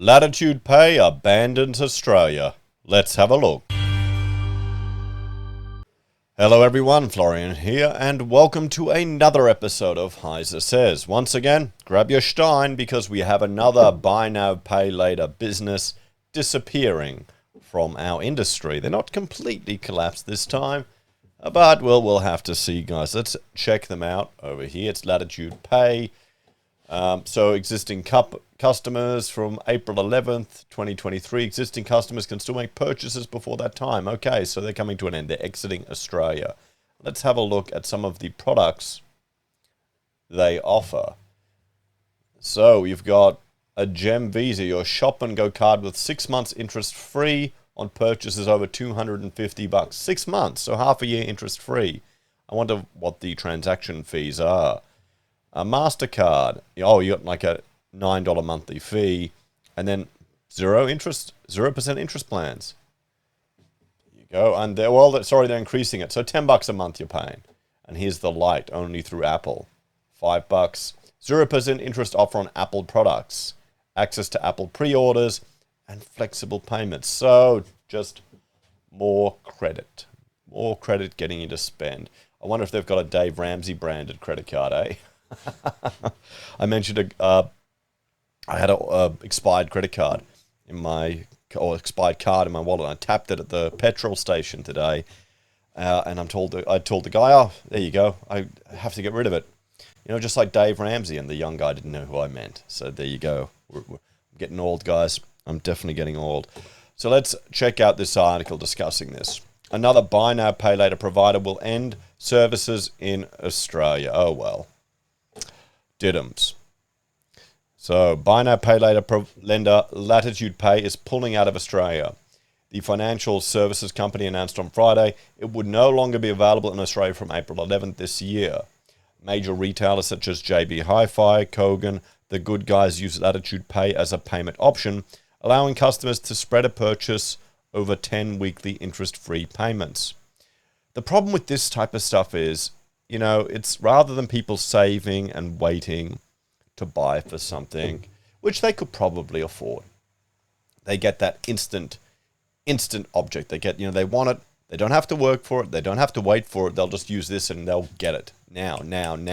Latitude Pay abandons Australia. Let's have a look. Hello everyone, Florian here, and welcome to another episode of HeiseSays. Once again, grab your stein because we have another buy now, pay later business disappearing from our industry. They're not completely collapsed this time, but we'll have to see, guys. Let's check them out over here. It's Latitude Pay. So existing customers from April 11th, 2023, existing customers can still make purchases before that time. Okay, so they're coming to an end. They're exiting Australia. Let's have a look at some of the products they offer. So you've got a Gem Visa, your shop and go card with 6 months interest free on purchases over $250. 6 months, so half a year interest free. I wonder what the transaction fees are. A MasterCard, oh, you got like a $9 monthly fee, and then 0% interest plans. There you go, and they're increasing it, so $10 a month you're paying. And here's the Lite, only through Apple, $5. 0% interest offer on Apple products, access to Apple pre-orders, and flexible payments. So just more credit getting you to spend. I wonder if they've got a Dave Ramsey branded credit card, eh? I mentioned I had a expired credit card expired card in my wallet. I tapped it at the petrol station today, and I told the guy, "Oh, there you go. I have to get rid of it." You know, just like Dave Ramsey, and the young guy didn't know who I meant. So there you go. I'm getting old, guys. I'm definitely getting old. So let's check out this article discussing this. Another buy now, pay later provider will end services in Australia. Oh well. Diddums. So, buy now, pay later lender Latitude Pay is pulling out of Australia. The financial services company announced on Friday it would no longer be available in Australia from April 11th this year. Major retailers such as JB Hi-Fi, Kogan, The Good Guys use Latitude Pay as a payment option, allowing customers to spread a purchase over 10 weekly interest-free payments. The problem with this type of stuff is, you know, it's rather than people saving and waiting to buy for something, which they could probably afford. They get that instant object. They get, they want it. They don't have to work for it. They don't have to wait for it. They'll just use this and they'll get it now. Then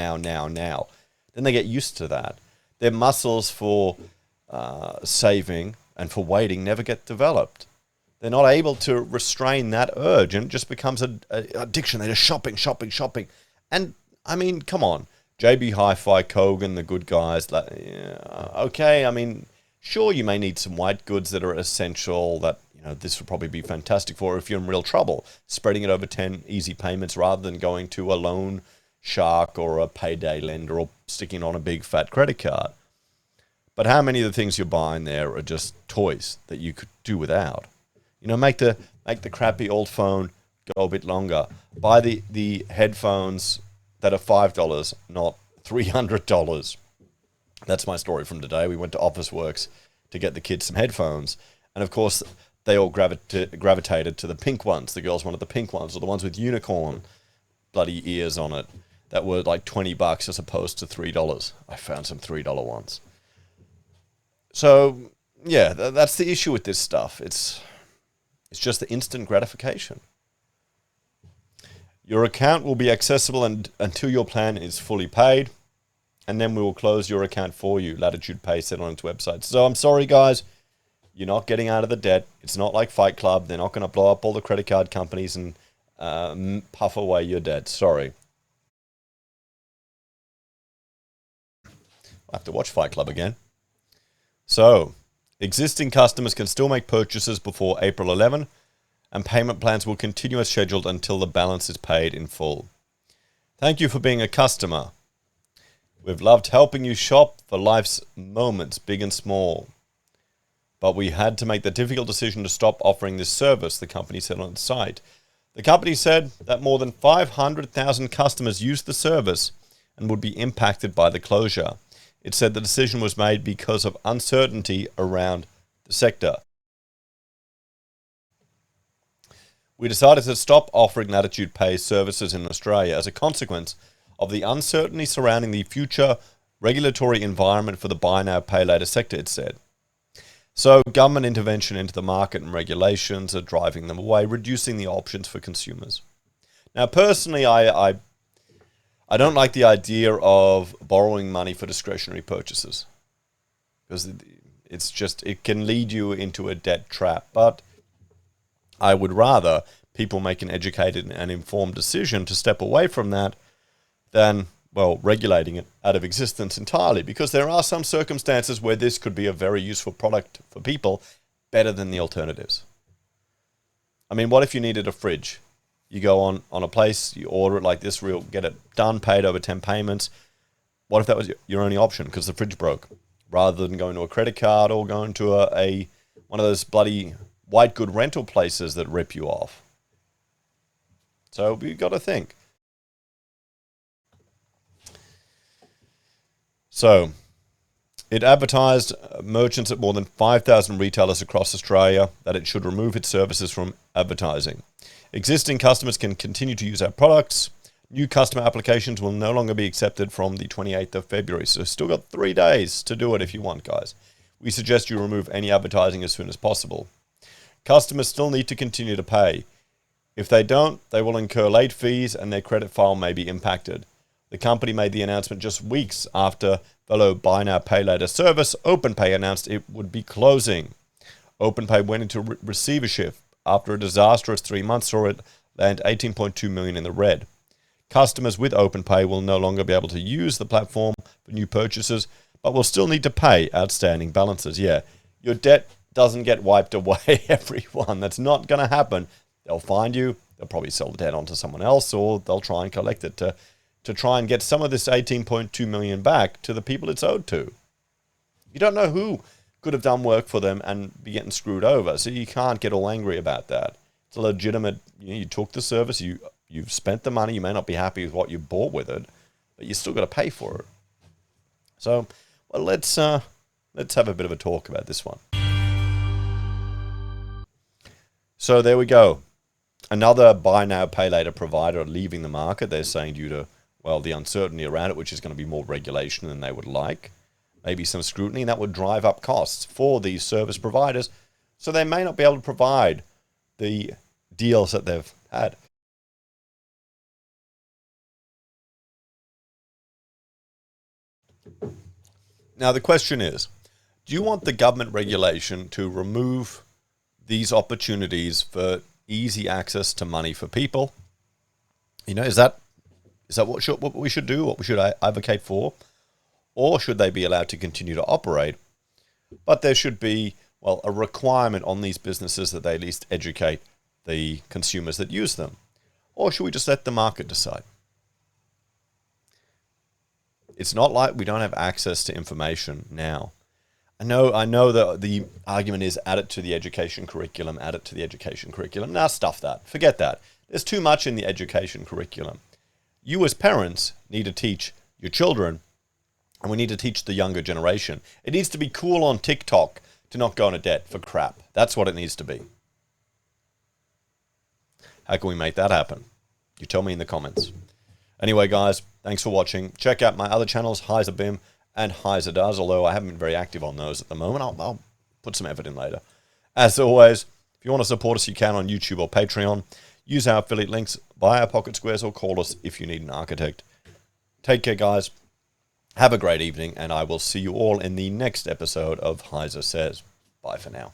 they get used to that. Their muscles for saving and for waiting never get developed. They're not able to restrain that urge, and it just becomes an addiction. They're just shopping. And, I mean, come on. JB Hi-Fi, Kogan, The Good Guys. Okay, I mean, sure, you may need some white goods that are essential that, this would probably be fantastic for if you're in real trouble. Spreading it over 10 easy payments rather than going to a loan shark or a payday lender or sticking on a big fat credit card. But how many of the things you're buying there are just toys that you could do without? Make the crappy old phone go a bit longer. Buy the headphones that are $5, not $300. That's my story from today. We went to Officeworks to get the kids some headphones. And of course, they all gravitated to the pink ones. The girls wanted the pink ones, or the ones with unicorn bloody ears on it that were like $20 as opposed to $3. I found some $3 ones. So, yeah, that's the issue with this stuff. It's just the instant gratification. Your account will be accessible until your plan is fully paid, and then we will close your account for you, Latitude Pay said on its website. So I'm sorry, guys. You're not getting out of the debt. It's not like Fight Club. They're not going to blow up all the credit card companies and puff away your debt. Sorry. I'll have to watch Fight Club again. So, existing customers can still make purchases before April 11, and payment plans will continue as scheduled until the balance is paid in full. Thank you for being a customer. We've loved helping you shop for life's moments, big and small. But we had to make the difficult decision to stop offering this service, the company said on its site. The company said that more than 500,000 customers used the service and would be impacted by the closure. It said the decision was made because of uncertainty around the sector. We decided to stop offering Latitude Pay services in Australia as a consequence of the uncertainty surrounding the future regulatory environment for the buy now, pay later sector, it said. So government intervention into the market and regulations are driving them away, reducing the options for consumers. Now, personally, I don't like the idea of borrowing money for discretionary purchases, because it can lead you into a debt trap. But I would rather people make an educated and informed decision to step away from that than, well, regulating it out of existence entirely, because there are some circumstances where this could be a very useful product for people, better than the alternatives. I mean, what if you needed a fridge? You go on a place, you order it like this, get it done, paid over 10 payments. What if that was your only option because the fridge broke? Rather than going to a credit card or going to one of those bloody white good rental places that rip you off. So you've got to think. So it advertised merchants at more than 5,000 retailers across Australia that it should remove its services from advertising. Existing customers can continue to use our products. New customer applications will no longer be accepted from the 28th of February. So still got 3 days to do it if you want, guys. We suggest you remove any advertising as soon as possible. Customers still need to continue to pay. If they don't, they will incur late fees and their credit file may be impacted. The company made the announcement just weeks after fellow buy now, pay later service OpenPay announced it would be closing. OpenPay went into receivership after a disastrous 3 months saw it land $18.2 million in the red. Customers with OpenPay will no longer be able to use the platform for new purchases, but will still need to pay outstanding balances. Yeah, your debt doesn't get wiped away, everyone. That's not going to happen. They'll find you, they'll probably sell the debt onto someone else, or they'll try and collect it to try and get some of this $18.2 million back to the people it's owed to. You don't know who could have done work for them and be getting screwed over, so you can't get all angry about that. It's a legitimate, you took the service, you've spent the money, you may not be happy with what you bought with it, but you still got to pay for it. So, well, let's have a bit of a talk about this one. So there we go. Another buy now, pay later provider leaving the market. They're saying due to, well, the uncertainty around it, which is going to be more regulation than they would like, maybe some scrutiny, and that would drive up costs for these service providers. So they may not be able to provide the deals that they've had. Now, the question is, do you want the government regulation to remove these opportunities for easy access to money for people? Is that what we should do, what we should advocate for? Or should they be allowed to continue to operate? But there should be, well, a requirement on these businesses that they at least educate the consumers that use them. Or should we just let the market decide? It's not like we don't have access to information now. I know that the argument is add it to the education curriculum, Now, stuff that. Forget that. There's too much in the education curriculum. You as parents need to teach your children, and we need to teach the younger generation. It needs to be cool on TikTok to not go into debt for crap. That's what it needs to be. How can we make that happen? You tell me in the comments. Anyway, guys, thanks for watching. Check out my other channels, HeiseBim and Heise Does, although I haven't been very active on those at the moment. I'll put some effort in later. As always, if you want to support us, you can on YouTube or Patreon. Use our affiliate links, buy our pocket squares, or call us if you need an architect. Take care, guys. Have a great evening, and I will see you all in the next episode of HeiseSays. Bye for now.